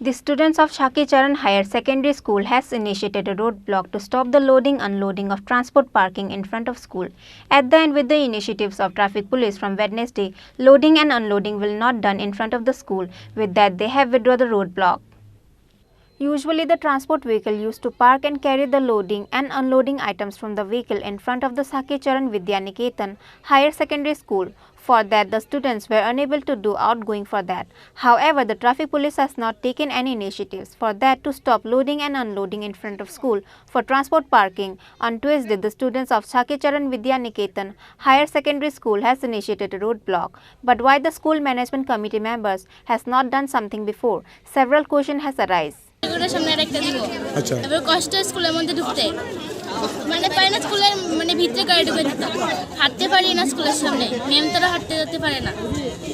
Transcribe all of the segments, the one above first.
The students of Sakhi Charan Higher Secondary School has initiated a roadblock to stop the loading-unloading of transport parking in front of school. At the end, with the initiatives of traffic police from Wednesday, loading and unloading will not done in front of the school. With that, they have withdrawn the roadblock. Usually, the transport vehicle used to park and carry the loading and unloading items from the vehicle in front of the Sakhi Charan Vidyaniketan Higher Secondary School. For that, the students were unable to do outgoing for that. However, the traffic police has not taken any initiatives for that to stop loading and unloading in front of school for transport parking. On Tuesday, the students of Sakhi Charan Vidyaniketan Higher Secondary School has initiated a roadblock. But why the school management committee members has not done something before? Several questions has arisen. মানে পারে না স্কুলের মানে ভিতরে গাড়ি ঢুকে দিত হাঁটতে পারি না স্কুলের সামনে ম্যাম তারা হাঁটতে যেতে পারে না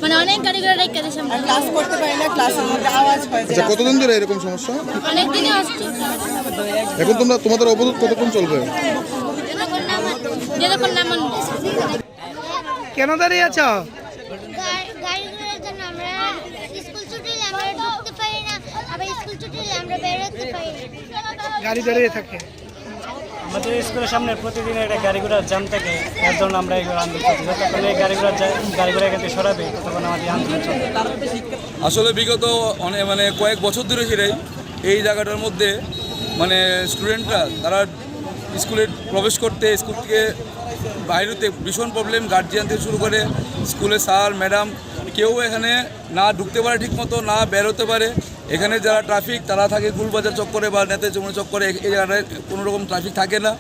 মানে অনেক গাড়ি ঘোড়া রেখে দেয় সামনে ক্লাস করতে পারে না ক্লাসের মধ্যে আওয়াজ হয় আচ্ছা কতদিন ধরে এরকম সমস্যা অনেক দিনই হচ্ছে এখন তোমাদের অবরোধ কতক্ষণ চলবে যতক্ষণ না মন কেন দাঁড়িয়ে আছো গাড়ি ঘোড়ার জন্য আমরা স্কুল ছুটি হলে আমরা ঢুকতে পারি না আবার স্কুল ছুটি হলে আমরা বের হতে পারি না গাড়ি দাঁড়িয়ে থাকে আমাদের স্কুলের সামনে প্রতিদিন একটা গাড়ি ঘোড়ার জ্যাম থাকে এর জন্য আমরা এই আন্দোলন করছি যতক্ষণ এই গাড়ি ঘোড়া এখান থেকে সরাবে ততক্ষণ আমাদের আন্দোলন চলবে আসলে বিগত মানে কয়েক বছর ধরে ছিলেই এই জায়গাটার মধ্যে মানে স্টুডেন্টরা তারা স্কুলে প্রবেশ করতে স্কুল থেকে বাইরেতে ভীষণ প্রবলেম গার্জিয়ান থেকে শুরু করে স্কুলে স্যার ম্যাডাম কেউ এখানে না ঢুকতে পারে ঠিকমতো না বের হতে পারে এখানে যারা ট্রাফিক তারা থাকে গুলবাজার চক্করে বা নেতা যমুনা চক্করে এই জায়গাটায় কোনো রকম ট্রাফিক থাকে না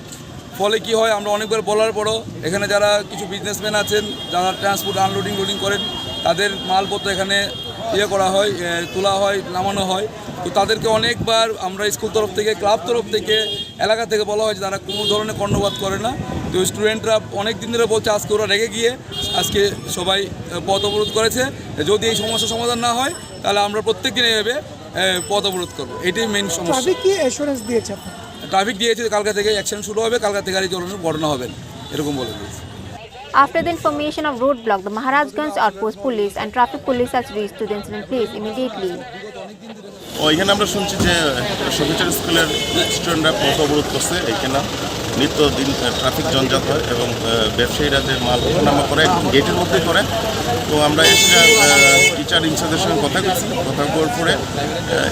ফলে কি হয় আমরা অনেকবার বলার পরও এখানে যারা কিছু বিজনেসম্যান আছেন যারা ট্রান্সপোর্ট আনলোডিং লোডিং করেন তাদের মালপত্র এখানে করা হয় তোলা হয় নামানো হয় তো তাদেরকে অনেকবার আমরা স্কুল তরফ থেকে ক্লাব তরফ থেকে এলাকা থেকে বলা হয় যে তারা কোনো ধরনের কর্ণপাত করে না তো স্টুডেন্টরা অনেক দিন ধরে বলছে আজকে ওরা রেগে গিয়ে আজকে সবাই পথ অবরোধ করেছে যদি এই সমস্যার সমাধান না হয় তাহলে আমরা প্রত্যেক দিন এভাবে পথ অবরোধ করবো এটাই মেইন সমস্যা ট্রাফিক দিয়েছে কালকা থেকে অ্যাকশন শুরু হবে কালকা থেকে গাড়ি চালানোর ঘটনা হবে এরকম বলে দিয়েছে After the information of roadblock, the Maharajganj Outpost Police and Traffic Police has reached to the incident place immediately. এখানে আমরা শুনছি যে সবিচার স্কুলের স্টুডেন্টরা পথ অবরোধ করছে এখানে নিত্যদিন ট্রাফিক জঞ্জাট হয় এবং ব্যবসায়ীরা যে মাল ওঠানামা করে গেটের মধ্যে করে তো আমরা এসে টিচার ইনচার্জের সঙ্গে কথা বলছি কথা বলার পরে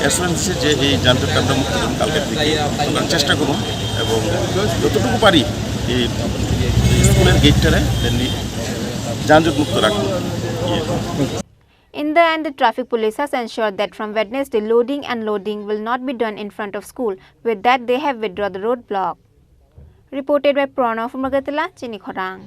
অ্যাসুরেন্স দিচ্ছি যে এই যানজটটা আমরা মুক্ত করুন কালকের থেকে আমরা চেষ্টা করুন এবং যতটুকু পারি এই স্কুলের গেটটারে যানজট মুক্ত রাখুন In the end, the traffic police has ensured that from Wednesday, loading and unloading will not be done in front of school. With that, they have withdrawn the roadblock. Reported by Pranav from Chini, Khorang.